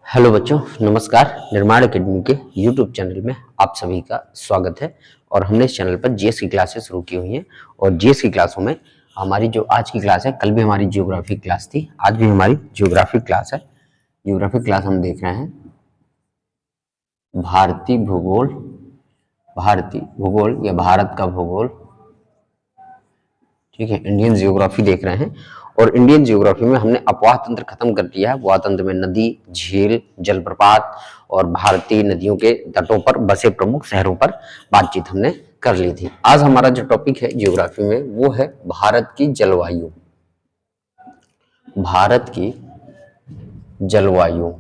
Hello बच्चों, नमस्कार। निर्माण एकेडमी के यूट्यूब चैनल में आप सभी का स्वागत है। और हमने इस चैनल पर जीएस की क्लासेस शुरू की हुई हैं। और जीएस की क्लासों में हमारी जो आज की क्लास है, कल भी हमारी जियोग्राफी क्लास थी, आज भी हमारी जियोग्राफी क्लास है। जियोग्राफी क्लास हम देख रहे हैं भारतीय भूगोल या भारत का भूगोल, ठीक है। इंडियन जियोग्राफी देख रहे हैं। और इंडियन जियोग्राफी में हमने अपवाह तंत्र खत्म कर दिया है। अपवाह तंत्र में नदी, झील, जलप्रपात और भारतीय नदियों के तटों पर बसे प्रमुख शहरों पर बातचीत हमने कर ली थी। आज हमारा जो टॉपिक है जियोग्राफी में वो है भारत की जलवायु। भारत की जलवायु।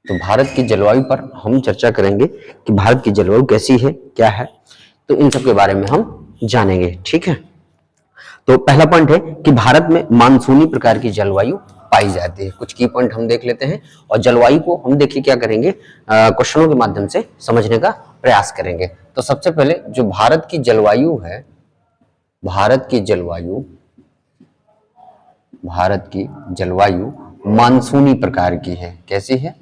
तो भारत की जलवायु पर हम चर्चा करेंगे कि भारत की जलवायु कैसी है, क्या है। तो इन सब के बारे में हम जानेंगे, ठीक है। तो पहला पॉइंट है कि भारत में मानसूनी प्रकार की जलवायु पाई जाती है। कुछ की पॉइंट हम देख लेते हैं और जलवायु को हम देखिए क्या करेंगे, क्वेश्चनों के माध्यम से समझने का प्रयास करेंगे। तो सबसे पहले जो भारत की जलवायु है, भारत की जलवायु मानसूनी प्रकार की है। कैसी है?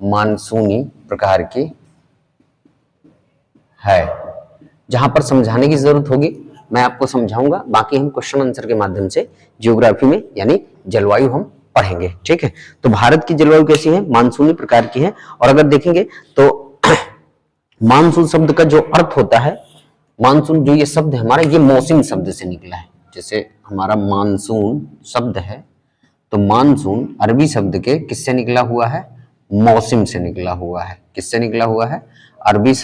मानसूनी प्रकार की है। जहां पर समझाने की जरूरत होगी मैं आपको समझाऊंगा, बाकी हम क्वेश्चन आंसर के माध्यम से जियोग्राफी में यानी जलवायु हम पढ़ेंगे, ठीक है। तो भारत की जलवायु कैसी है? मानसूनी प्रकार की है। और अगर देखेंगे तो मानसून शब्द का जो अर्थ होता है, मानसून जो ये शब्द है हमारा, ये मौसम शब्द से निकला है। जैसे हमारा मानसून शब्द है तो मानसून अरबी शब्द के किससे निकला हुआ है? मौसम से निकला हुआ है। किससे निकला हुआ है? अरबी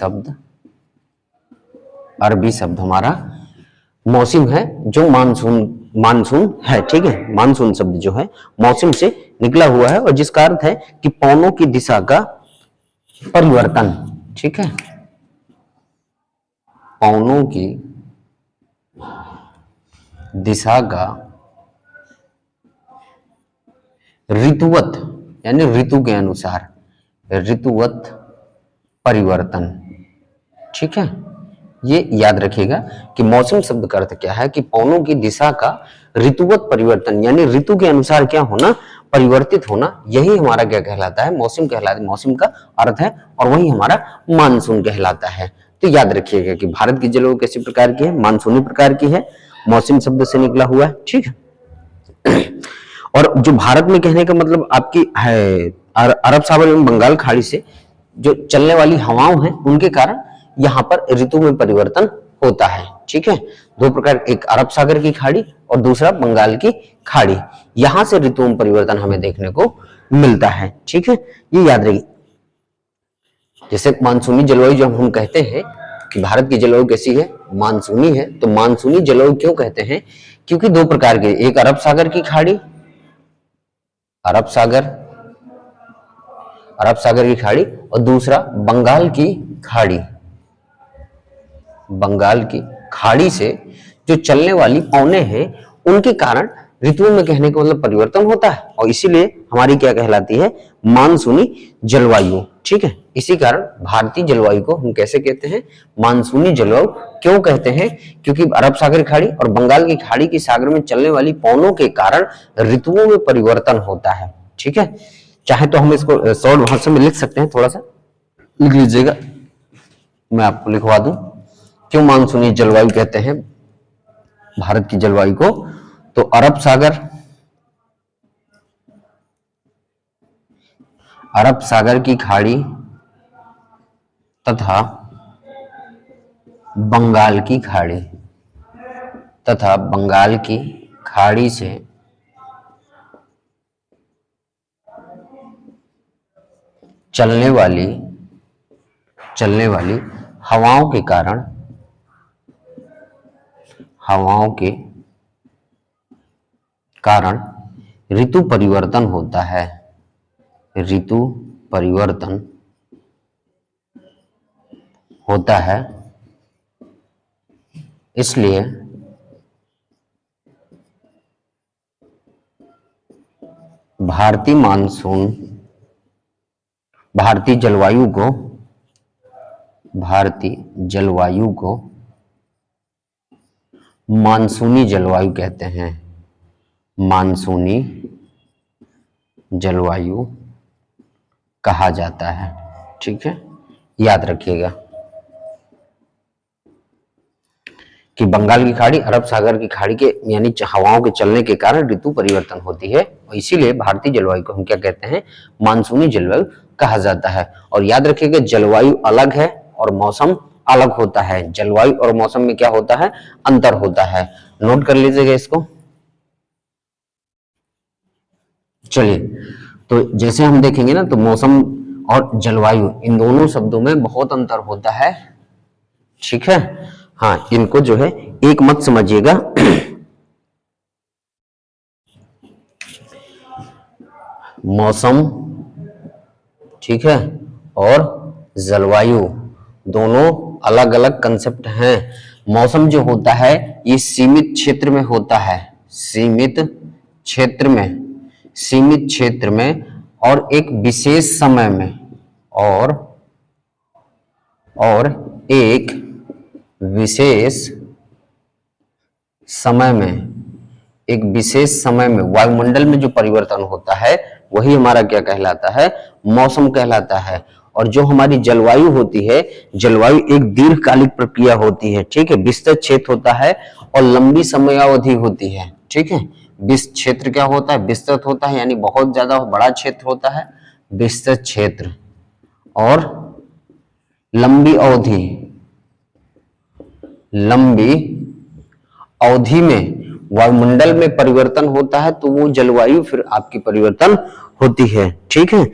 शब्द हमारा मौसम है, जो मानसून है, ठीक है। मानसून शब्द जो है मौसम से निकला हुआ है और जिसका अर्थ है कि पवनों की दिशा का परिवर्तन, ठीक है। पवनों की दिशा का ऋतुवत यानी ऋतु के अनुसार ऋतुवत परिवर्तन, ठीक है। ये याद रखिएगा कि मौसम शब्द का अर्थ क्या है कि पवनों की दिशा का ऋतुवत परिवर्तन यानी ऋतु के अनुसार क्या होना, परिवर्तित होना, यही हमारा क्या कहलाता है? मौसम कहलाता है। मौसम का अर्थ है और वही हमारा मानसून कहलाता है। तो याद रखिएगा कि भारत की जलवायु कैसी प्रकार की है? मानसूनी प्रकार की है, मौसम शब्द से निकला हुआ है, ठीक है। और जो भारत में कहने का मतलब आपकी है अरब सागर एवं बंगाल खाड़ी से जो चलने वाली हवाओं हैं उनके कारण यहाँ पर ऋतु में परिवर्तन होता है, ठीक है। दो प्रकार, एक अरब सागर की खाड़ी और दूसरा बंगाल की खाड़ी, यहां से ऋतु में परिवर्तन हमें देखने को मिलता है, ठीक है। ये याद रखिए। जैसे मानसूनी जलवायु जो हम कहते हैं कि भारत की जलवायु कैसी है? मानसूनी है। तो मानसूनी जलवायु क्यों कहते हैं? क्योंकि दो प्रकार की, एक अरब सागर की खाड़ी, अरब सागर की खाड़ी और दूसरा बंगाल की खाड़ी। बंगाल की खाड़ी से जो चलने वाली पवनें हैं उनके कारण ऋतुओं में कहने का मतलब परिवर्तन होता है और इसीलिए हमारी क्या कहलाती है? मानसूनी जलवायु, ठीक है। इसी कारण भारतीय जलवायु को हम कैसे कहते हैं? मानसूनी जलवायु क्यों कहते हैं? क्योंकि अरब सागर खाड़ी और बंगाल की खाड़ी की सागर में चलने वाली पवनों के कारण ऋतुओं में परिवर्तन होता है, ठीक है। चाहे तो हम इसको शॉर्ट भाषा में लिख सकते हैं, थोड़ा सा लिख लीजिएगा, मैं आपको लिखवा दूं। क्यों मानसूनी जलवायु कहते हैं भारत की जलवायु को? तो अरब सागर की खाड़ी तथा बंगाल की खाड़ी से चलने वाली हवाओं के कारण ऋतु परिवर्तन होता है। ऋतु परिवर्तन होता है, इसलिए भारतीय जलवायु को मानसूनी जलवायु कहते हैं। मानसूनी जलवायु कहा जाता है। ठीक है, याद रखिएगा कि बंगाल की खाड़ी, अरब सागर की खाड़ी के यानी हवाओं के चलने के कारण ऋतु परिवर्तन होती है, और इसीलिए भारतीय जलवायु को हम क्या कहते हैं, मानसूनी जलवायु कहा जाता है। और याद रखिएगा जलवायु अलग है और मौसम अलग होता है। जलवायु और मौसम में क्या होता है, अंतर होता है। नोट कर लीजिएगा इसको। चलिए, तो जैसे हम देखेंगे ना, तो मौसम और जलवायु इन दोनों शब्दों में बहुत अंतर होता है। ठीक है, हाँ, इनको जो है एक मत समझिएगा। मौसम, ठीक है, और जलवायु दोनों अलग अलग कंसेप्ट हैं। मौसम जो होता है ये सीमित क्षेत्र में होता है, सीमित क्षेत्र में और एक विशेष समय में, और एक विशेष समय में वायुमंडल में जो परिवर्तन होता है वही हमारा क्या कहलाता है, मौसम कहलाता है। और जो हमारी जलवायु होती है, जलवायु एक दीर्घकालिक प्रक्रिया होती है। ठीक है, विस्तृत क्षेत्र होता है और लंबी समयावधि होती है। ठीक है, क्षेत्र क्या होता है, विस्तृत होता है, यानी बहुत ज्यादा बड़ा क्षेत्र होता है, विस्तृत क्षेत्र, और लंबी अवधि में वायुमंडल में परिवर्तन होता है, तो वो जलवायु फिर आपकी परिवर्तन होती है। ठीक है,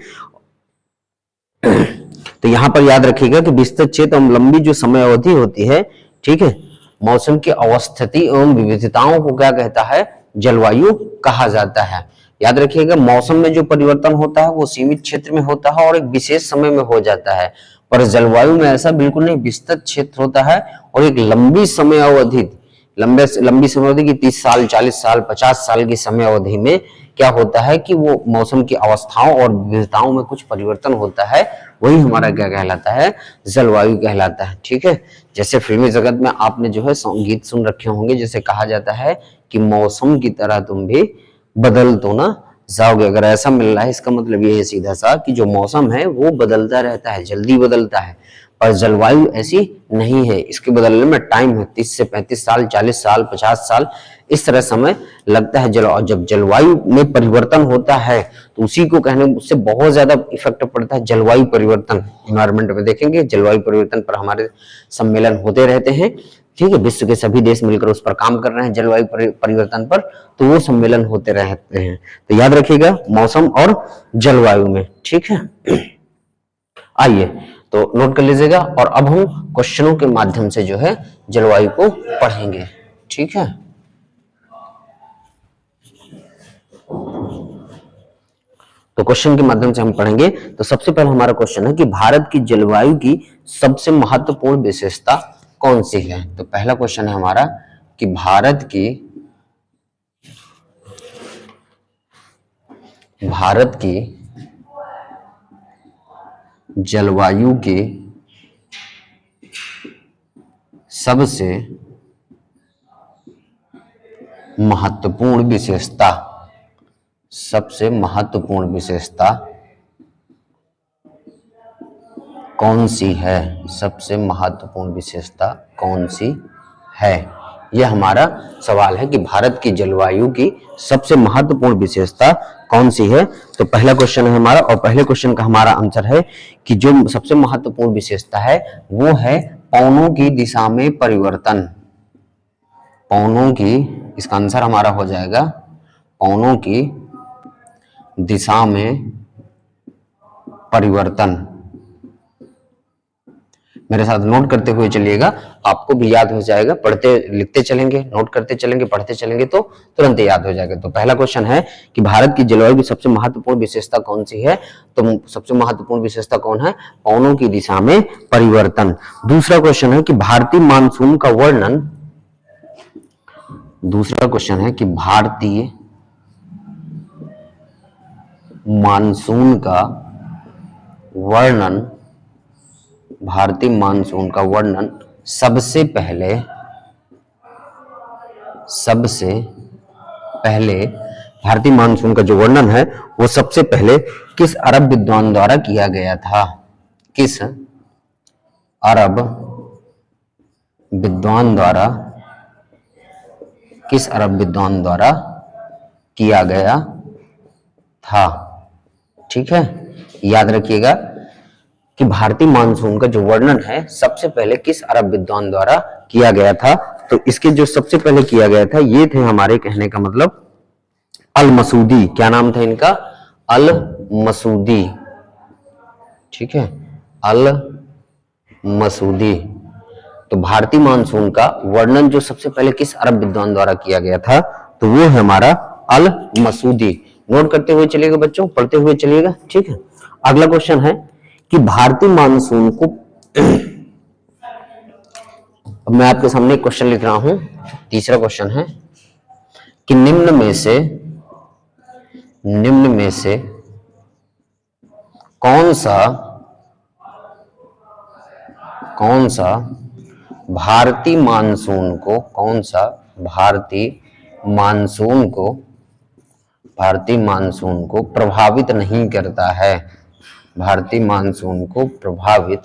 तो यहां पर याद रखिएगा कि विस्तृत क्षेत्र और लंबी जो समय अवधि होती है, ठीक है, मौसम की अवस्थिति एवं विविधताओं को क्या कहता है, जलवायु कहा जाता है। याद रखिएगा मौसम में जो परिवर्तन होता है वो सीमित क्षेत्र में होता है और एक विशेष समय में हो जाता है, पर जलवायु में ऐसा बिल्कुल नहीं, विस्तृत क्षेत्र होता है और एक लंबी समय अवधि की 30 साल, 40 साल, 50 साल की समय अवधि में क्या होता है कि वो मौसम की अवस्थाओं और विविधताओं में कुछ परिवर्तन होता है, वही हमारा क्या कहलाता है, जलवायु कहलाता है। ठीक है, जैसे फिल्मी जगत में आपने जो है गीत सुन रखे होंगे, जैसे कहा जाता है कि मौसम की तरह तुम भी बदल तो ना जाओगे। अगर ऐसा मिल रहा है इसका मतलब ये है सीधा सा कि जो मौसम है वो बदलता रहता है, जल्दी बदलता है, पर जलवायु ऐसी नहीं है, इसके बदलने में टाइम है, 30 से 35 साल, 40 साल, 50 साल, इस तरह समय लगता है। जब जलवायु में परिवर्तन होता है तो उसी को कहने, उससे बहुत ज्यादा इफेक्ट पड़ता है जलवायु परिवर्तन। एनवायरमेंट में देखेंगे जलवायु परिवर्तन पर हमारे सम्मेलन होते रहते हैं। ठीक है, विश्व के सभी देश मिलकर उस पर काम कर रहे हैं जलवायु परिवर्तन पर, तो वो सम्मेलन होते रहते हैं। तो याद रखिएगा मौसम और जलवायु में। ठीक है, आइए तो नोट कर लीजिएगा, और अब हम क्वेश्चनों के माध्यम से जो है जलवायु को पढ़ेंगे। ठीक है, तो क्वेश्चन के माध्यम से हम पढ़ेंगे। तो सबसे पहले हमारा क्वेश्चन है कि भारत की जलवायु की सबसे महत्वपूर्ण विशेषता कौन सी है। तो पहला क्वेश्चन है हमारा कि भारत की जलवायु की सबसे महत्वपूर्ण विशेषता कौन सी है, सबसे महत्वपूर्ण विशेषता कौन सी है, यह हमारा सवाल है कि भारत की जलवायु की सबसे महत्वपूर्ण विशेषता कौन सी है। तो पहला क्वेश्चन है हमारा, और पहले क्वेश्चन का हमारा आंसर है कि जो सबसे महत्वपूर्ण विशेषता है वो है पवनों की दिशा में परिवर्तन। पवनों की, इसका आंसर हमारा हो जाएगा पवनों की दिशा में परिवर्तन। मेरे साथ नोट करते हुए चलिएगा, आपको भी याद हो जाएगा, पढ़ते लिखते चलेंगे, नोट करते चलेंगे, पढ़ते चलेंगे तो तुरंत याद हो जाएगा। तो पहला क्वेश्चन है कि भारत की जलवायु की सबसे महत्वपूर्ण विशेषता कौन सी है। तो सबसे महत्वपूर्ण विशेषता कौन है, पवनों की दिशा में परिवर्तन। दूसरा क्वेश्चन है कि भारतीय मानसून का वर्णन, दूसरा क्वेश्चन है कि भारतीय मानसून का वर्णन, भारतीय मानसून का वर्णन सबसे पहले भारतीय मानसून का जो वर्णन है वो सबसे पहले किस अरब विद्वान द्वारा किया गया था? किस अरब विद्वान द्वारा, किस अरब विद्वान द्वारा किया गया था? ठीक है, याद रखिएगा कि भारतीय मानसून का जो वर्णन है सबसे पहले किस अरब विद्वान द्वारा किया गया था। तो इसके जो सबसे पहले किया गया था ये थे हमारे, कहने का मतलब, अल मसूदी। क्या नाम था इनका? अल मसूदी। ठीक है, अल मसूदी। तो भारतीय मानसून का वर्णन जो सबसे पहले किस अरब विद्वान द्वारा किया गया था, तो वो है हमारा अल मसूदी। नोट करते हुए चलिएगा बच्चों, पढ़ते हुए चलिएगा। ठीक है, अगला क्वेश्चन है कि भारतीय मानसून को अब मैं आपके सामने एक क्वेश्चन लिख रहा हूं। तीसरा क्वेश्चन है कि निम्न में से कौन सा भारतीय मानसून को प्रभावित नहीं करता है? भारतीय मानसून को प्रभावित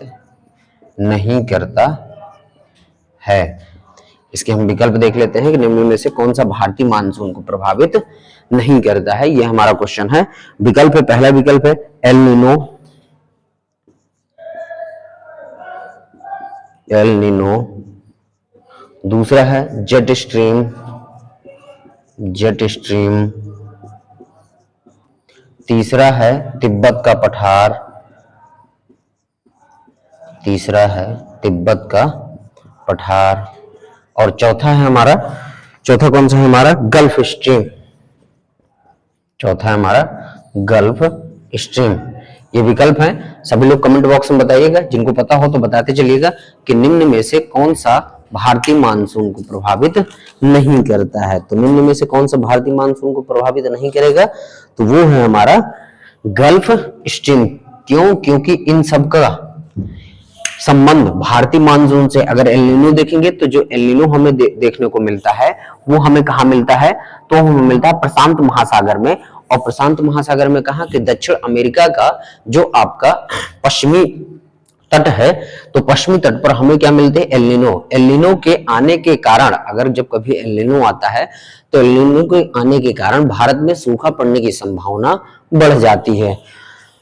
नहीं करता है। इसके हम विकल्प देख लेते हैं कि निम्न में से कौन सा भारतीय मानसून को प्रभावित नहीं करता है। यह हमारा क्वेश्चन है। विकल्प है, पहला विकल्प है एल नीनो, दूसरा है जेट स्ट्रीम, तीसरा है तिब्बत का पठार, और चौथा कौन सा है हमारा? Gulf stream. चौथा है हमारा गल्फ स्ट्रीम। ये विकल्प हैं, सभी लोग कमेंट बॉक्स में बताइएगा, जिनको पता हो तो बताते चलिएगा कि निम्न में से कौन सा भारतीय मानसून को प्रभावित नहीं करता है। तो निम्न में से कौन सा भारतीय मानसून को प्रभावित नहीं करेगा, तो वो है हमारा गल्फ स्ट्रीम। क्यों? क्योंकि इन सब का संबंध भारतीय मानसून से, अगर एल नीनो देखेंगे तो जो एल नीनो हमें देखने को मिलता है वो हमें कहाँ मिलता है? तो हमें मिलता है प्रशांत महासागर में। और प्रशांत महासागर में कहाँ? कि दक्षिण अमेरिका का जो आपका पश्चिमी तट है, तो पश्चिमी तट पर हमें क्या मिलते हैं? El Nino. एल नीनो के आने के कारण, अगर जब कभी एल नीनो आता है तो एल नीनो के आने के कारण भारत में सूखा पड़ने की संभावना बढ़ जाती है।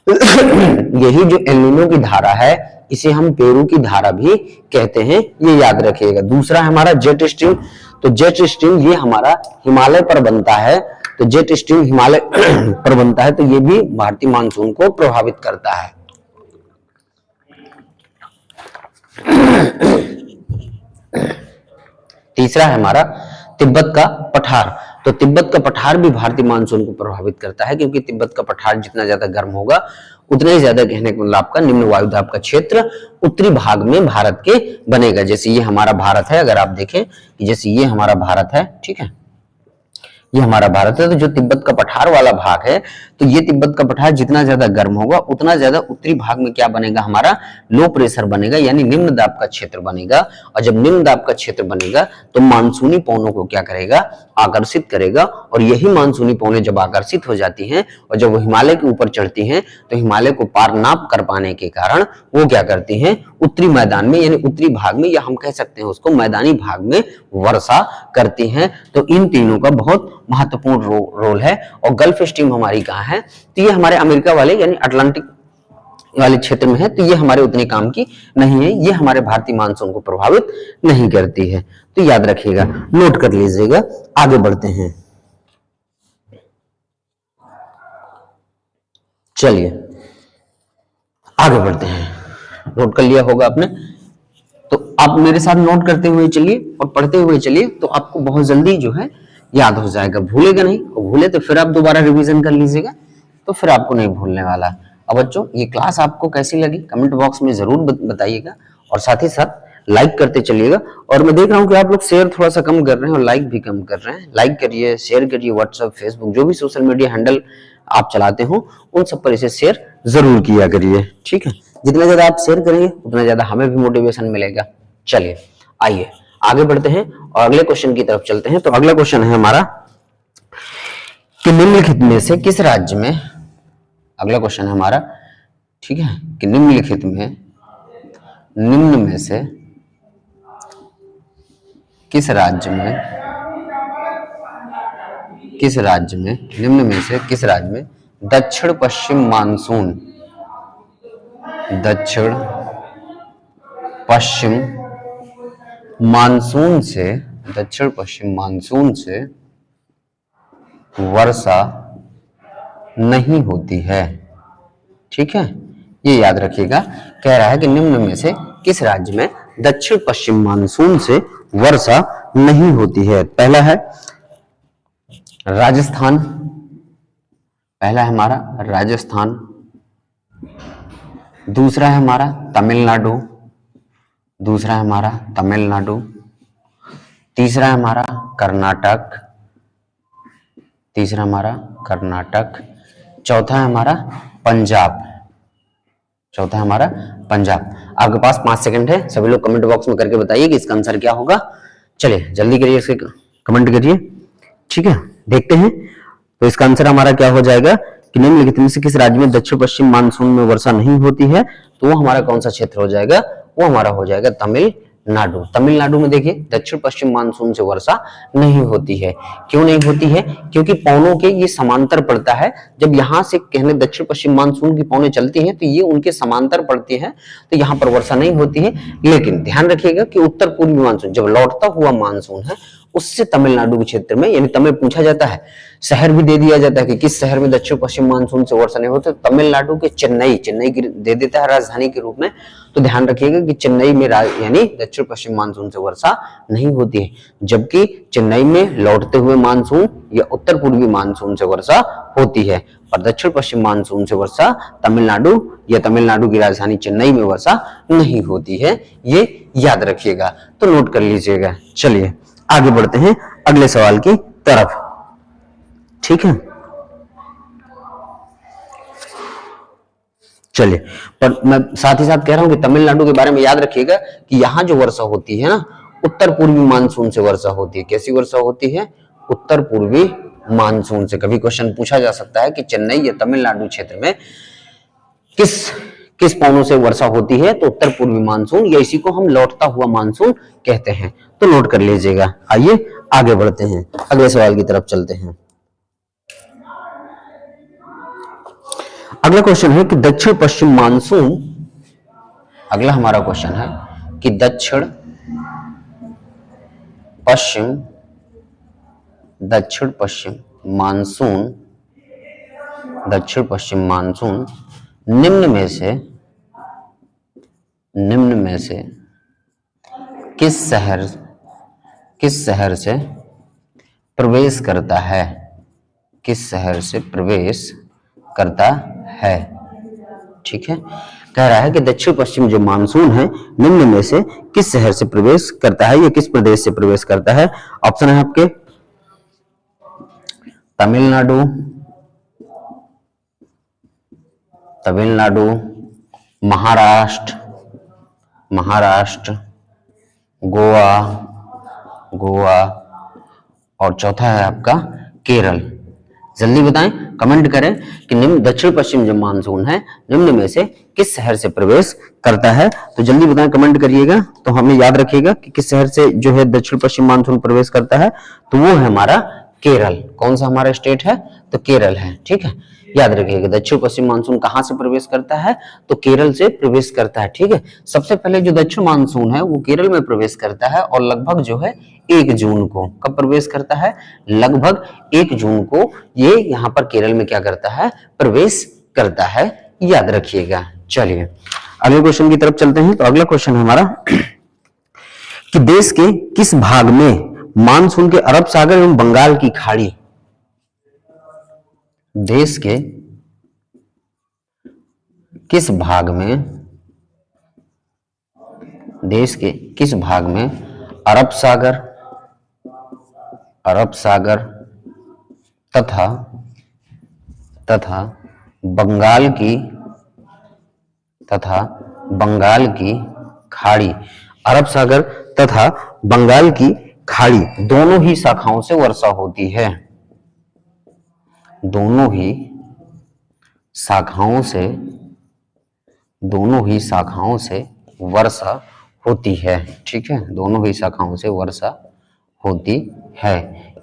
यही जो एल नीनो की धारा है इसे हम पेरू की धारा भी कहते हैं, ये याद रखिएगा। दूसरा है हमारा जेट स्ट्रीम। तो जेट स्ट्रीम ये हमारा हिमालय पर बनता है, तो जेट स्ट्रीम हिमालय पर बनता है, तो ये भी भारतीय मानसून को प्रभावित करता है। तीसरा है हमारा तिब्बत का पठार। तो तिब्बत का पठार भी भारतीय मानसून को प्रभावित करता है, क्योंकि तिब्बत का पठार जितना ज्यादा गर्म होगा उतना ही ज्यादा, कहने का मतलब आपका निम्न वायुदाब का क्षेत्र उत्तरी भाग में भारत के बनेगा। जैसे ये हमारा भारत है, अगर आप देखें कि जैसे ये हमारा भारत है, ठीक है, ये हमारा भारत है, तो जो तिब्बत का पठार वाला भाग है, तो ये तिब्बत का पठार जितना ज्यादा गर्म होगा उतना ज्यादा उत्तरी भाग में क्या बनेगा? हमारा लो प्रेशर बनेगा, यानी निम्न दाब का क्षेत्र बनेगा। और जब निम्न दाब का क्षेत्र बनेगा तो मानसूनी पवनों को क्या करेगा? आकर्षित करेगा। और यही मानसूनी पवनें जब आकर्षित हो जाती हैं और जब वो हिमालय के ऊपर चढ़ती हैं, तो हिमालय को पार ना कर पाने के कारण वो क्या करती हैं? उत्तरी मैदान में, यानी उत्तरी भाग में, या हम कह सकते हैं उसको मैदानी भाग में वर्षा करती हैं। तो इन तीनों का बहुत महत्वपूर्ण रोल है। और गल्फ स्ट्रीम हमारी कहाँ है? तो ये हमारे अमेरिका वाले यानी अटलांटिक वाले क्षेत्र में है, तो ये हमारे उतने काम की नहीं है, ये हमारे भारतीय मानसून को प्रभावित नहीं करती है। तो याद रखिएगा, नोट कर लीजिएगा। आगे बढ़ते हैं, चलिए आगे बढ़ते हैं। नोट कर लिया होगा आपने, तो आप मेरे साथ नोट करते हुए चलिए और पढ़ते हुए चलिए, तो आपको बहुत जल्दी जो है याद हो जाएगा, भूलेगा नहीं। और भूले तो फिर आप दोबारा रिवीजन कर लीजिएगा, तो फिर आपको नहीं भूलने वाला। अब बच्चों, ये क्लास आपको कैसी लगी कमेंट बॉक्स में जरूर बताइएगा, और साथ ही साथ लाइक करते चलिएगा। और मैं देख रहा हूँ कि आप लोग शेयर थोड़ा सा कम कर रहे हैं और लाइक भी कम कर रहे हैं। लाइक करिए, शेयर करिए, व्हाट्सएप, फेसबुक, जो भी सोशल मीडिया हैंडल आप चलाते हो उन सब पर इसे शेयर जरूर किया करिए, ठीक है। जितना ज्यादा आप शेयर करेंगे उतना ज्यादा हमें भी मोटिवेशन मिलेगा। चलिए आइए आगे बढ़ते हैं और अगले क्वेश्चन की तरफ चलते हैं। तो अगला क्वेश्चन है हमारा कि कि निम्नलिखित में से किस राज्य में, अगला क्वेश्चन है हमारा, ठीक है, कि निम्नलिखित में निम्न में से किस राज्य में निम्न में से किस राज्य में दक्षिण पश्चिम मानसून से वर्षा नहीं होती है। ठीक है, ये याद रखिएगा। कह रहा है कि निम्न में से किस राज्य में दक्षिण पश्चिम मानसून से वर्षा नहीं होती है। पहला है राजस्थान, पहला है हमारा राजस्थान, दूसरा है हमारा तमिलनाडु, तीसरा है हमारा कर्नाटक, चौथा है हमारा पंजाब। आपके पास 5 सेकंड है, सभी लोग कमेंट बॉक्स में करके बताइए कि इसका आंसर क्या होगा। चलिए जल्दी करिए, इसके कमेंट करिए। ठीक है, देखते हैं। तो इसका आंसर हमारा क्या हो जाएगा कि निम्नलिखित में से किस राज्य में दक्षिण पश्चिम मानसून में वर्षा नहीं होती है। तो वो हमारा कौन सा क्षेत्र हो जाएगा, वो हमारा हो जाएगा तमिलनाडु में देखिए दक्षिण पश्चिम मानसून से वर्षा नहीं होती है। क्यों नहीं होती है? क्योंकि पवनों के ये समांतर पड़ता है। जब यहाँ से कहने दक्षिण पश्चिम मानसून की पवनें चलती हैं तो ये उनके समांतर पड़ती हैं, तो यहाँ पर वर्षा नहीं होती है। लेकिन ध्यान रखिएगा कि उत्तर पूर्वी मानसून जब लौटता हुआ मानसून है उससे तमिलनाडु के क्षेत्र में, यानी तमिल पूछा जाता है, शहर भी दे दिया जाता है कि किस शहर में दक्षिण पश्चिम मानसून से वर्षा नहीं होती, तमिलनाडु के चेन्नई की दे देता है राजधानी के रूप में। तो ध्यान रखिएगा कि चेन्नई में यानी दक्षिण पश्चिम मानसून से वर्षा नहीं होती है, जबकि चेन्नई में लौटते हुए मानसून या उत्तर पूर्वी मानसून से वर्षा होती है। और दक्षिण पश्चिम मानसून से वर्षा तमिलनाडु या तमिलनाडु की राजधानी चेन्नई में वर्षा नहीं होती है। ये याद रखिएगा, तो नोट कर लीजिएगा। चलिए आगे बढ़ते हैं अगले सवाल की तरफ। ठीक है, चलिए, पर मैं साथ ही साथ कह रहा हूं कि तमिलनाडु के बारे में याद रखिएगा कि यहां जो वर्षा होती है ना, उत्तर पूर्वी मानसून से वर्षा होती है। कैसी वर्षा होती है? उत्तर पूर्वी मानसून से। कभी क्वेश्चन पूछा जा सकता है कि चेन्नई या तमिलनाडु क्षेत्र में किस पवनों से वर्षा होती है, तो उत्तर पूर्वी मानसून, या इसी को हम लौटता हुआ मानसून कहते हैं। तो नोट कर लीजिएगा। आइए आगे बढ़ते हैं, अगले सवाल की तरफ चलते हैं। अगला क्वेश्चन है कि दक्षिण पश्चिम मानसून, अगला हमारा क्वेश्चन है कि दक्षिण पश्चिम मानसून निम्न में से किस शहर से प्रवेश करता है? ठीक है, कह रहा है कि दक्षिण पश्चिम जो मानसून है निम्न में से किस शहर से प्रवेश करता है या किस प्रदेश से प्रवेश करता है। ऑप्शन है आपके तमिलनाडु, महाराष्ट्र, गोवा और चौथा है आपका केरल। जल्दी बताएं, कमेंट करें कि दक्षिण पश्चिम जो मानसून है निम्न में से किस शहर से प्रवेश करता है। तो जल्दी बताएं, कमेंट करिएगा। तो हमें याद रखिएगा कि किस शहर से जो है दक्षिण पश्चिम मानसून प्रवेश करता है, तो वो है हमारा केरल। कौन सा हमारा स्टेट है? तो केरल है। ठीक है, याद रखिएगा दक्षिण पश्चिम मानसून कहां से प्रवेश करता है? तो केरल से प्रवेश करता है। ठीक है, सबसे पहले जो दक्षिण मानसून है वो केरल में प्रवेश करता है और लगभग जो है 1 जून को, कब प्रवेश करता है? लगभग 1 जून को ये यहाँ पर केरल में क्या करता है? प्रवेश करता है, याद रखिएगा। चलिए अगले क्वेश्चन की तरफ चलते हैं। तो अगला क्वेश्चन है हमारा कि देश के किस भाग में मानसून के अरब सागर एवं बंगाल की खाड़ी, देश के किस भाग में अरब तथा बंगाल की खाड़ी, अरब सागर तथा बंगाल की खाड़ी दोनों ही शाखाओं से वर्षा होती है। दोनों ही शाखाओं से वर्षा होती है। ठीक है, दोनों ही शाखाओं से वर्षा होती है।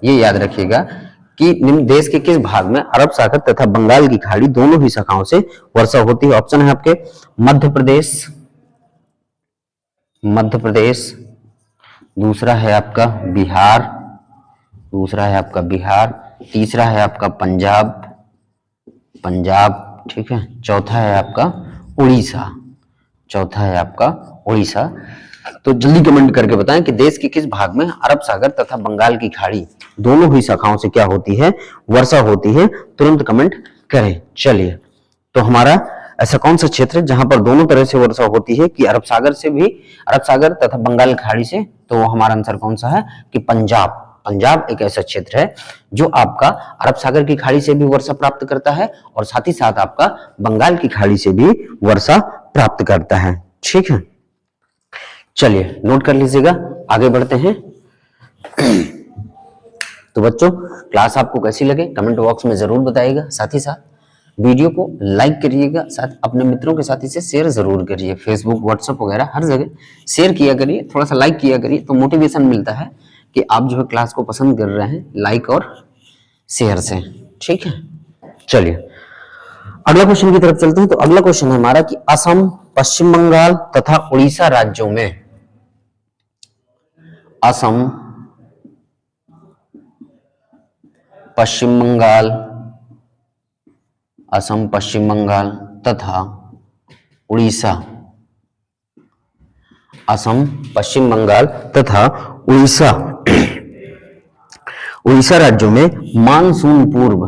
ये याद रखिएगा कि निम्न देश के किस भाग में अरब सागर तथा बंगाल की खाड़ी दोनों ही शाखाओं से वर्षा होती है। ऑप्शन है आपके मध्य प्रदेश, दूसरा है आपका बिहार, तीसरा है आपका पंजाब, ठीक है, चौथा है आपका उड़ीसा। तो जल्दी कमेंट करके बताएं कि देश के किस भाग में अरब सागर तथा बंगाल की खाड़ी दोनों ही शाखाओं से क्या होती है, वर्षा होती है। तुरंत कमेंट करें। चलिए, तो हमारा ऐसा कौन सा क्षेत्र है जहां पर दोनों तरह से वर्षा होती है कि अरब सागर तथा बंगाल की खाड़ी से? तो हमारा आंसर कौन सा है कि पंजाब एक ऐसा क्षेत्र है जो आपका अरब सागर की खाड़ी से भी वर्षा प्राप्त करता है और साथ ही साथ आपका बंगाल की खाड़ी से भी वर्षा प्राप्त करता है। ठीक है, चलिए नोट कर लीजिएगा, आगे बढ़ते हैं। तो बच्चों, क्लास आपको कैसी लगे कमेंट बॉक्स में जरूर बताइएगा। साथ ही साथ वीडियो को लाइक करिएगा, साथ अपने मित्रों के साथ इसे शेयर जरूर करिए। फेसबुक, व्हाट्सएप वगैरह हर जगह शेयर किया करिए, थोड़ा सा लाइक किया करिए, तो मोटिवेशन मिलता है कि आप जो है क्लास को पसंद कर रहे हैं लाइक और शेयर से। ठीक है, चलिए अगला क्वेश्चन की तरफ चलते हैं। तो अगला क्वेश्चन है हमारा कि असम, पश्चिम बंगाल तथा उड़ीसा राज्यों में पश्चिम बंगाल तथा उड़ीसा उड़ीसा राज्यों में मानसून पूर्व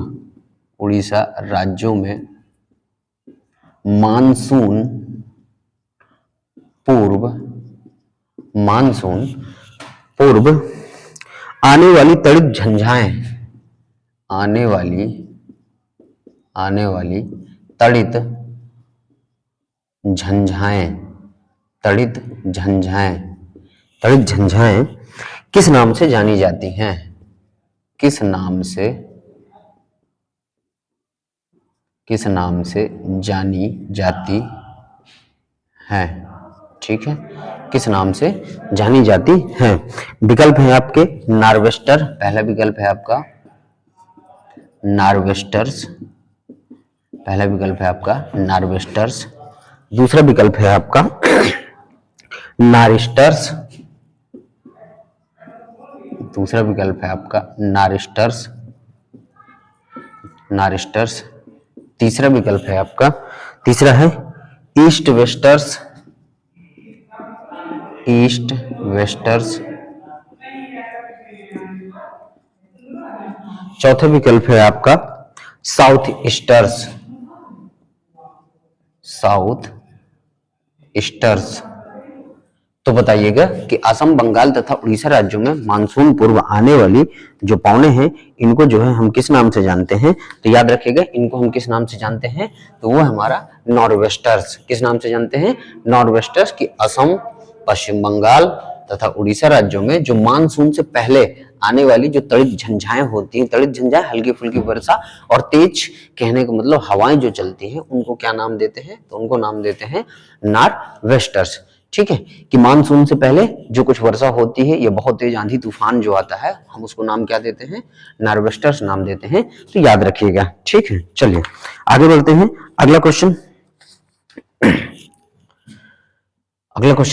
आने वाली तड़ित झंझाएं किस नाम से जानी जाती हैं? किस नाम से जानी जाती है? ठीक है, किस नाम से जानी जाती है? विकल्प है आपके नार्वेस्टर, पहला विकल्प है आपका नार्वेस्टर्स, दूसरा विकल्प है आपका नारिस्टर्स, तीसरा विकल्प है आपका ईस्ट वेस्टर्स, चौथा विकल्प है आपका साउथ ईस्टर्स। तो बताइएगा कि असम, बंगाल तथा उड़ीसा राज्यों में मानसून पूर्व आने वाली जो पौने हैं इनको जो है हम किस नाम से जानते हैं? तो याद रखिएगा, इनको हम किस नाम से जानते हैं? तो वो हमारा नॉर्वेस्टर्स। किस नाम से जानते हैं? नॉर्वेस्टर्स। की असम, पश्चिम बंगाल तथा उड़ीसा राज्यों में जो मानसून से पहले आने वाली जो तड़ित झंझाएं होती हैं, तड़ित झंझाएं हल्की फुल्की वर्षा और तेज, कहने का मतलब हवाएं जो चलती हैं, उनको क्या नाम देते हैं? तो उनको नाम देते हैं नॉर्वेस्टर्स। ठीक है, कि मानसून से पहले जो कुछ वर्षा होती है या बहुत तेज आंधी तूफान जो आता है, हम उसको नाम क्या देते हैं? नॉर्वेस्टर्स नाम देते हैं। तो याद रखिएगा। ठीक है, चलिए आगे बढ़ते हैं। अगला क्वेश्चन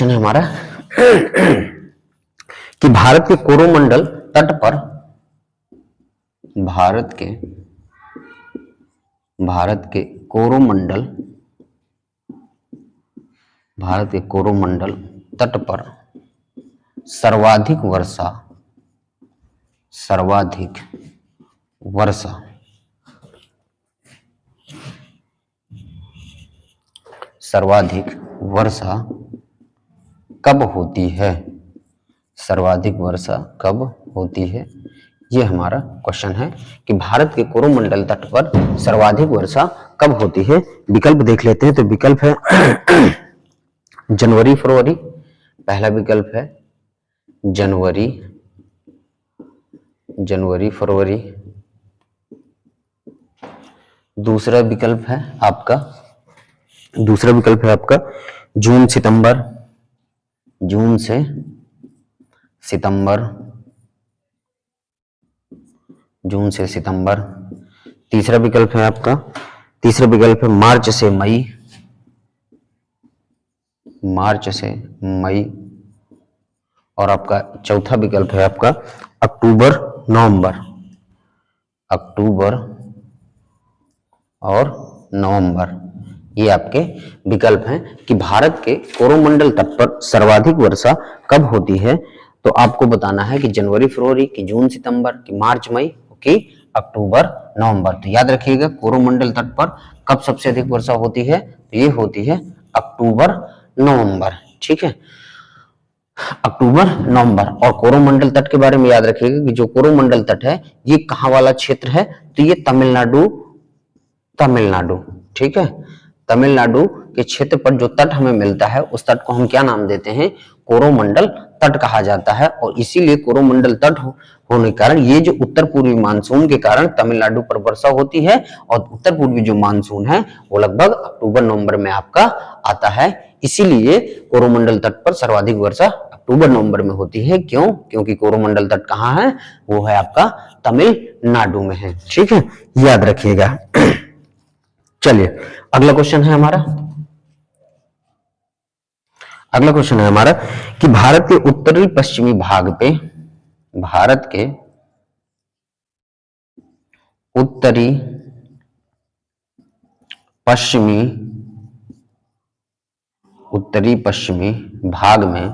है हमारा कि भारत के कोरोमंडल तट पर तट पर सर्वाधिक वर्षा कब होती है? ये हमारा क्वेश्चन है कि भारत के कोरोमंडल तट पर सर्वाधिक वर्षा कब होती है। विकल्प देख लेते हैं। तो विकल्प है जनवरी, फरवरी, पहला विकल्प है जनवरी फरवरी, दूसरा विकल्प है आपका, दूसरा विकल्प है आपका जून सितंबर, जून से सितंबर, जून से सितंबर। तीसरा विकल्प है आपका, तीसरा विकल्प है मार्च से मई, मार्च से मई। और आपका चौथा विकल्प है आपका अक्टूबर नवंबर, अक्टूबर और नवंबर। ये आपके विकल्प हैं कि भारत के कोरोमंडल तट पर सर्वाधिक वर्षा कब होती है। तो आपको बताना है कि जनवरी फरवरी, कि जून सितंबर, कि मार्च मई, कि अक्टूबर नवंबर। तो याद रखिएगा कोरोमंडल तट पर कब सबसे अधिक वर्षा होती है, तो ये होती है अक्टूबर नवंबर। ठीक है, अक्टूबर नवंबर। और कोरोमंडल तट के बारे में याद रखिएगा कि जो कोरोमंडल तट है ये कहाँ वाला क्षेत्र है, तो ये तमिलनाडु, तमिलनाडु। ठीक है, तमिलनाडु के क्षेत्र पर जो तट हमें मिलता है उस तट को हम क्या नाम देते हैं, कोरोमंडल तट कहा जाता है। और इसीलिए कोरोमंडल तट होने के कारण ये जो उत्तर पूर्वी मानसून के कारण तमिलनाडु पर वर्षा होती है, और उत्तर पूर्वी जो मानसून है वो लगभग अक्टूबर नवंबर में आपका आता है। इसीलिए कोरोमंडल तट पर सर्वाधिक वर्षा अक्टूबर नवंबर में होती है। क्यों? क्योंकि कोरोमंडल तट कहाँ है, वो है आपका तमिलनाडु में है। ठीक है, याद रखिएगा। चलिए अगला क्वेश्चन है हमारा, अगला क्वेश्चन है हमारा कि भारत के उत्तरी पश्चिमी भाग पे, भारत के उत्तरी पश्चिमी, उत्तरी पश्चिमी भाग में,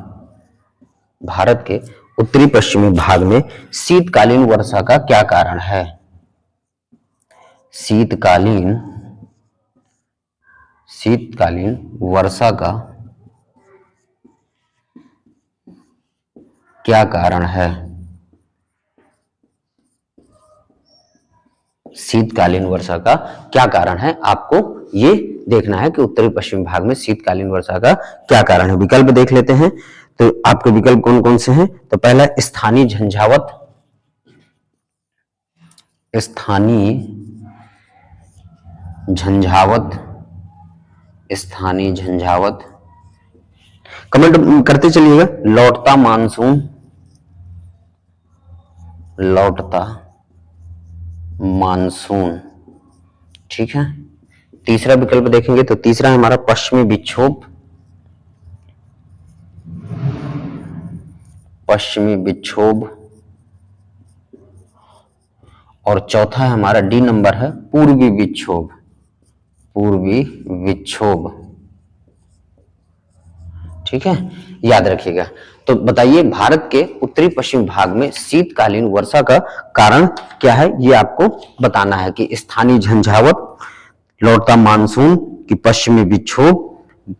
भारत के उत्तरी पश्चिमी भाग में शीतकालीन वर्षा का क्या कारण है। शीतकालीन, शीतकालीन वर्षा का क्या कारण है। शीतकालीन वर्षा का क्या कारण है, आपको ये देखना है कि उत्तरी पश्चिमी भाग में शीतकालीन वर्षा का क्या कारण है। विकल्प देख लेते हैं, तो आपके विकल्प कौन कौन से हैं। तो पहला स्थानीय झंझावत, स्थानीय झंझावत, स्थानीय झंझावत। कमेंट करते चलिएगा। लौटता मानसून, लौटता मानसून। ठीक है, तीसरा विकल्प देखेंगे तो तीसरा है हमारा पश्चिमी विक्षोभ, पश्चिमी विक्षोभ। और चौथा है हमारा डी नंबर है पूर्वी विक्षोभ, पूर्वी विक्षोभ। ठीक है, याद रखिएगा। तो बताइए भारत के उत्तरी पश्चिम भाग में शीतकालीन वर्षा का कारण क्या है, ये आपको बताना है कि स्थानीय झंझावत, लौटता मानसून, की पश्चिमी विक्षोभ,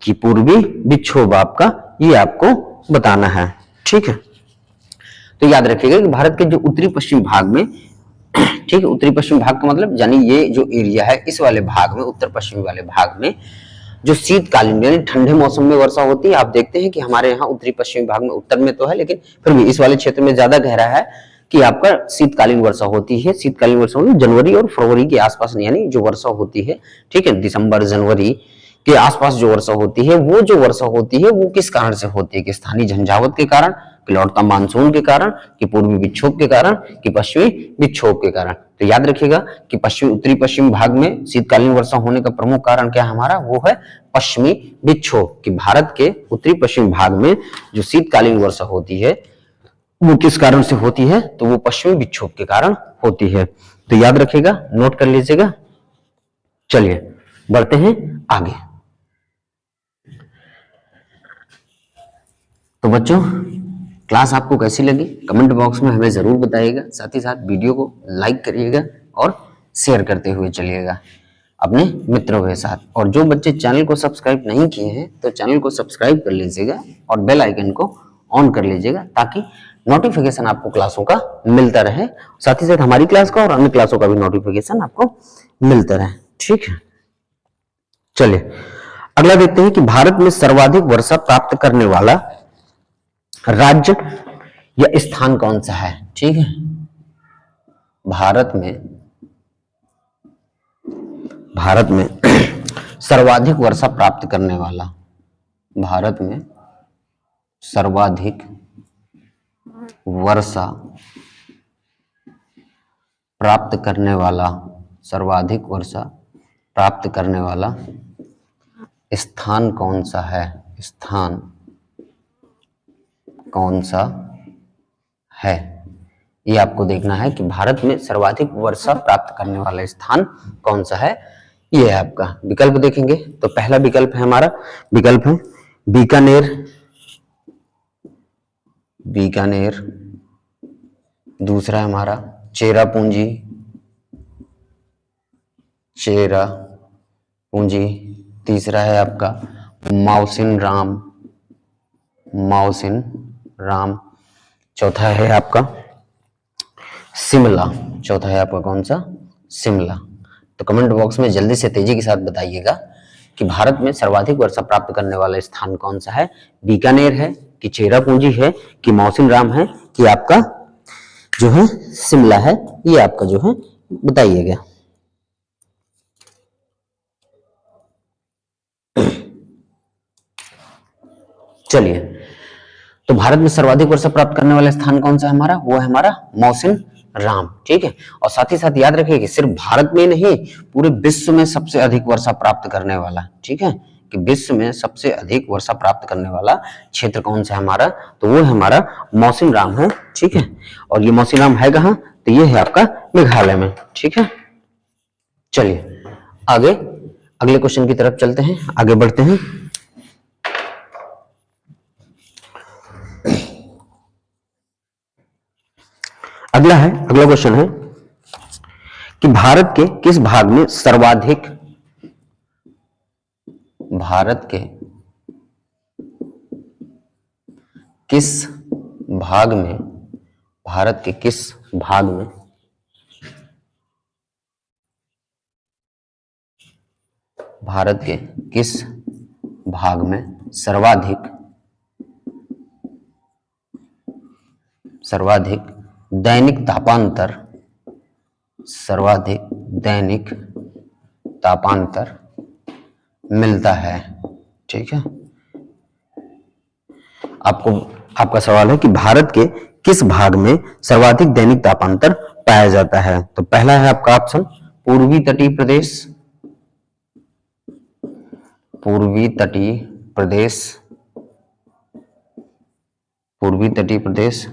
की पूर्वी विक्षोभ, आपका ये आपको बताना है। ठीक है, तो याद रखिएगा कि भारत के जो उत्तरी पश्चिम भाग में, ठीक है, उत्तरी पश्चिम भाग का मतलब यानी ये जो एरिया है इस वाले भाग में, उत्तर पश्चिमी वाले भाग में जो शीतकालीन यानी ठंडे मौसम में वर्षा होती है। आप देखते हैं कि हमारे यहाँ उत्तरी पश्चिमी भाग में, उत्तर में तो है लेकिन फिर भी इस वाले क्षेत्र में ज्यादा गहरा है कि आपका शीतकालीन वर्षा होती है। शीतकालीन वर्षा होती है जनवरी और फरवरी के आसपास, यानी जो वर्षा होती है, ठीक है, दिसंबर जनवरी के आसपास जो वर्षा होती है, वो जो वर्षा होती है वो किस कारण से होती है, कि स्थानीय झंझावत के कारण, कि लौटता मानसून के कारण, कि पूर्वी विक्षोभ के कारण, कि पश्चिमी विक्षोभ के कारण। तो याद रखिएगा कि पश्चिमी, उत्तरी पश्चिमी भाग में शीतकालीन वर्षा होने का प्रमुख कारण क्या है हमारा, वो है पश्चिमी विक्षोभ। कि भारत के उत्तरी पश्चिमी भाग में जो शीतकालीन वर्षा होती है वो किस कारण से होती है, तो वो पश्चिमी विक्षोभ के कारण होती है। तो याद रखिएगा, नोट कर लीजिएगा। चलिए बढ़ते हैं आगे। तो बच्चों क्लास आपको कैसी लगी कमेंट बॉक्स में हमें जरूर बताइएगा। साथ ही साथ वीडियो को लाइक करिएगा और शेयर करते हुए चलिएगा अपने मित्रों के साथ। और जो बच्चे चैनल को सब्सक्राइब नहीं किए हैं तो चैनल को सब्सक्राइब कर लीजिएगा और बेल आइकन को ऑन कर लीजिएगा ताकि नोटिफिकेशन आपको क्लासों का मिलता रहे। साथ ही साथ हमारी क्लास का और अन्य क्लासों का भी नोटिफिकेशन आपको मिलता रहे। ठीक है, चलिए अगला देखते हैं कि भारत में सर्वाधिक वर्षा प्राप्त करने वाला राज्य या स्थान कौन सा है। ठीक है, भारत में भारत में सर्वाधिक वर्षा प्राप्त करने वाला, भारत में सर्वाधिक वर्षा प्राप्त करने वाला, सर्वाधिक वर्षा प्राप्त करने वाला स्थान कौन सा है, स्थान कौन सा है, ये आपको देखना है कि भारत में सर्वाधिक वर्षा प्राप्त करने वाला स्थान कौन सा है। ये है आपका विकल्प देखेंगे तो पहला विकल्प है हमारा, विकल्प है बीकानेर, बीकानेर, दूसरा है हमारा चेरापूंजी, चेरापूंजी, तीसरा है आपका मौसिन राम, मौसिन राम, चौथा है आपका शिमला, चौथा है आपका कौन सा, शिमला। तो कमेंट बॉक्स में जल्दी से तेजी के साथ बताइएगा कि भारत में सर्वाधिक वर्षा प्राप्त करने वाला स्थान कौन सा है, बीकानेर है कि चेरापूंजी है कि मौसिन राम है कि आपका जो है शिमला है, ये आपका जो है बताइएगा। चलिए, तो भारत में सर्वाधिक वर्षा प्राप्त करने वाला स्थान कौन सा है हमारा, वो है हमारा मौसिन राम, ठीक है। और साथ ही साथ याद रखिए कि सिर्फ भारत में नहीं पूरे विश्व में सबसे अधिक वर्षा प्राप्त करने वाला, ठीक है, कि विश्व में सबसे अधिक वर्षा प्राप्त करने वाला क्षेत्र कौन सा है हमारा, तो वो है हमारा मौसिन राम है, ठीक है। और ये मौसिन राम है कहाँ, तो ये है आपका मेघालय में, ठीक है। चलिए आगे अगले क्वेश्चन की तरफ चलते हैं, आगे बढ़ते हैं। अगला क्वेश्चन है कि भारत के किस भाग में सर्वाधिक, भारत के किस भाग में, भारत के किस भाग में भारत के किस भाग में सर्वाधिक दैनिक तापांतर, सर्वाधिक दैनिक तापांतर मिलता है, ठीक है। आपका सवाल है कि भारत के किस भाग में सर्वाधिक दैनिक तापांतर पाया जाता है। तो पहला है आपका ऑप्शन पूर्वी तटीय प्रदेश, पूर्वी तटीय प्रदेश, पूर्वी तटीय प्रदेश।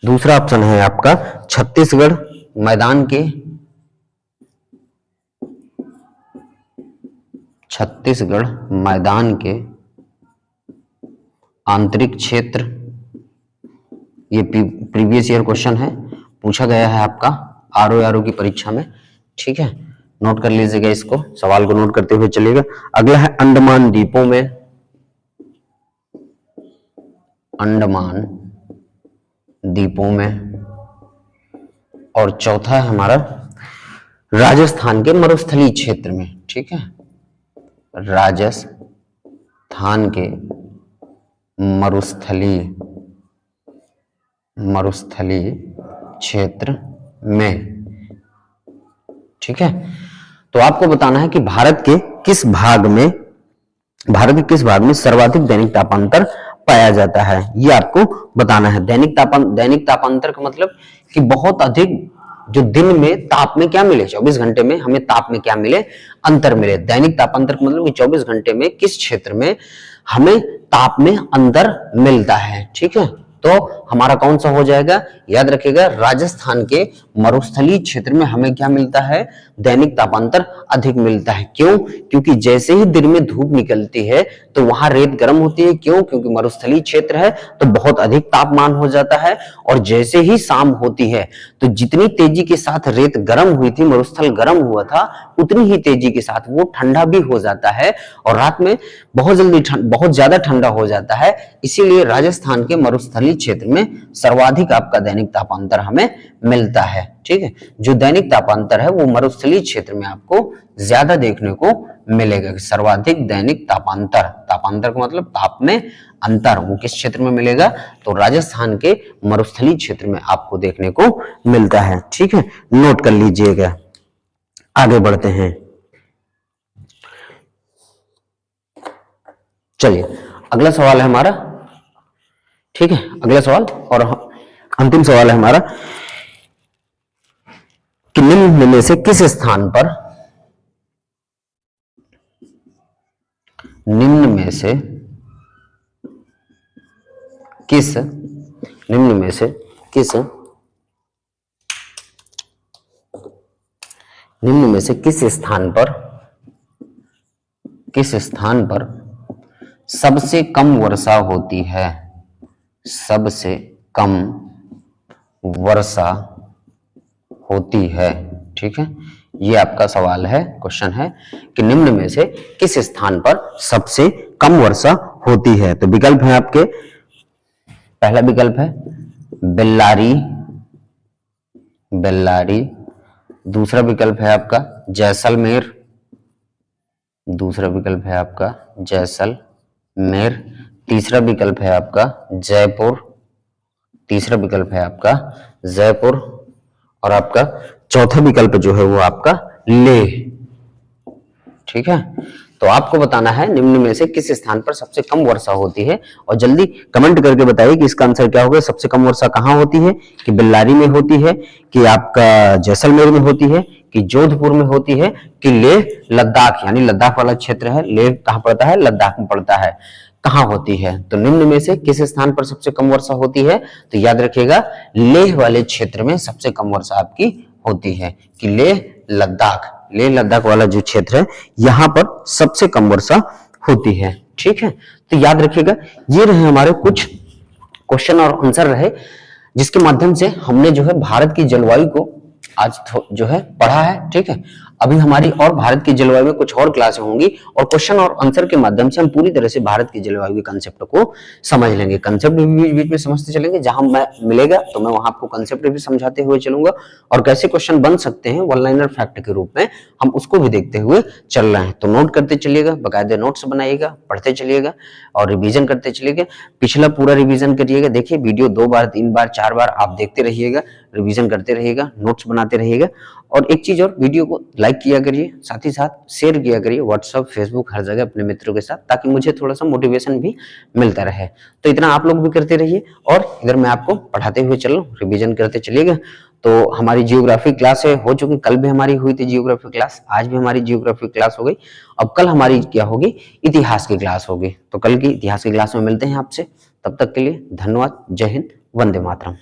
दूसरा ऑप्शन है आपका छत्तीसगढ़ मैदान के, छत्तीसगढ़ मैदान के आंतरिक क्षेत्र। ये प्रीवियस ईयर क्वेश्चन है, पूछा गया है आपका आरओ की परीक्षा में, ठीक है, नोट कर लीजिएगा इसको, सवाल को नोट करते हुए चलिएगा। अगला है अंडमान द्वीपों में, अंडमान द्वीपों में। और चौथा है हमारा राजस्थान के मरुस्थलीय क्षेत्र में, ठीक है, राजस्थान के मरुस्थलीय क्षेत्र में, ठीक है। तो आपको बताना है कि भारत के किस भाग में सर्वाधिक दैनिक तापांतर पाया जाता है, ये आपको बताना है। दैनिक तापांतर का मतलब कि बहुत अधिक जो दिन में ताप में क्या मिले, 24 घंटे में हमें ताप में क्या मिले, अंतर मिले। दैनिक तापांतर का मतलब कि 24 घंटे में किस क्षेत्र में हमें ताप में अंतर मिलता है, ठीक है। तो हमारा कौन सा हो जाएगा, याद रखिएगा राजस्थान के मरुस्थलीय क्षेत्र में हमें क्या मिलता है, दैनिक तापांतर अधिक मिलता है। क्यों, क्योंकि जैसे ही दिन में धूप निकलती है तो वहां रेत गर्म होती है। क्यों, क्योंकि मरुस्थलीय क्षेत्र है तो बहुत अधिक तापमान हो जाता है। और जैसे ही शाम होती है तो जितनी तेजी के साथ रेत गर्म हुई थी, मरुस्थल गर्म हुआ था, उतनी ही तेजी के साथ वो ठंडा भी हो जाता है और रात में बहुत ज्यादा ठंडा हो जाता है। इसीलिए राजस्थान के मरुस्थलीय क्षेत्र में सर्वाधिक आपका दैनिक तापांतर हमें मिलता है, ठीक है। जो दैनिक तापांतर है वो मरुस्थलीय क्षेत्र में आपको ज्यादा देखने को मिलेगा। सर्वाधिक दैनिक तापांतर का मतलब ताप में अंतर, वो किस क्षेत्र में मिलेगा, तो राजस्थान के मरुस्थलीय क्षेत्र में आपको देखने को मिलता है, ठीक है, नोट कर लीजिएगा। आगे बढ़ते हैं। अगला सवाल है हमारा, ठीक है, अगला सवाल और अंतिम सवाल है हमारा कि निम्न में से किस स्थान पर, निम्न में से किस, निम्न में से किस, निम्न में से किस स्थान पर, किस स्थान पर सबसे कम वर्षा होती है, सबसे कम वर्षा होती है, ठीक है, ये आपका सवाल है, क्वेश्चन है कि निम्न में से किस स्थान पर सबसे कम वर्षा होती है। तो विकल्प है आपके, पहला विकल्प है बेल्लारी, बेल्लारी, दूसरा विकल्प है आपका जैसलमेर, दूसरा विकल्प है आपका जैसलमेर, तीसरा विकल्प है आपका जयपुर, तीसरा विकल्प है आपका जयपुर, और आपका चौथा विकल्प जो है वो आपका लेह, ठीक है। तो आपको बताना है निम्न में से किस स्थान पर सबसे कम वर्षा होती है, और जल्दी कमेंट करके बताइए कि इसका आंसर क्या होगा। सबसे कम वर्षा कहाँ होती है, कि बेल्लारी में होती है, कि आपका जैसलमेर में होती है, कि जोधपुर में होती है, कि लेह लद्दाख यानी लद्दाख वाला क्षेत्र है, लेह कहाँ पड़ता है, लद्दाख में पड़ता है, कहाँ होती है। तो निम्न में से किस स्थान पर सबसे कम वर्षा होती है, तो याद रखिएगा लेह वाले क्षेत्र में सबसे कम वर्षा आपकी होती है, कि लेह लद्दाख, लेह लद्दाख वाला जो क्षेत्र है यहां पर सबसे कम वर्षा होती है, ठीक है। तो याद रखिएगा ये रहे हमारे कुछ क्वेश्चन और आंसर रहे, जिसके माध्यम से हमने जो है भारत की जलवायु को आज जो है पढ़ा है, ठीक है। अभी हमारी और भारत की जलवायु में कुछ और क्लासें होंगी, और क्वेश्चन और आंसर के माध्यम से हम पूरी तरह से भारत की जलवायु के कंसेप्ट को समझ लेंगे। कंसेप्ट भी बीच बीच में समझते चलेंगे, जहां मैं मिलेगा तो मैं वहां आपको कंसेप्ट भी समझाते हुए चलूंगा, और कैसे क्वेश्चन बन सकते हैं वन लाइनर फैक्ट के रूप में हम उसको भी देखते हुए चल रहे हैं। तो नोट करते चलिएगा, बाकायदे नोट्स बनाइएगा, पढ़ते चलिएगा और रिवीजन करते चलिएगा। पिछला पूरा रिवीजन करिएगा, देखिए वीडियो 2 बार 3 बार 4 बार आप देखते रहिएगा, रिवीजन करते रहिएगा, नोट्स बनाते रहिएगा। और एक चीज और, वीडियो को लाइक किया करिए, साथ ही साथ शेयर किया करिए व्हाट्सएप फेसबुक हर जगह अपने मित्रों के साथ, ताकि मुझे थोड़ा सा मोटिवेशन भी मिलता रहे। तो इतना आप लोग भी करते रहिए, और इधर मैं आपको पढ़ाते हुए चल रहा हूँ, रिवीजन करते चलिएगा। तो हमारी जियोग्राफी क्लास है हो चुकी, कल भी हमारी हुई थी जियोग्राफी क्लास, आज भी हमारी जियोग्राफी क्लास हो गई। अब कल हमारी क्या होगी, इतिहास की क्लास होगी। तो कल की इतिहास की क्लास में मिलते हैं आपसे, तब तक के लिए धन्यवाद, जय हिंद, वंदे मातरम।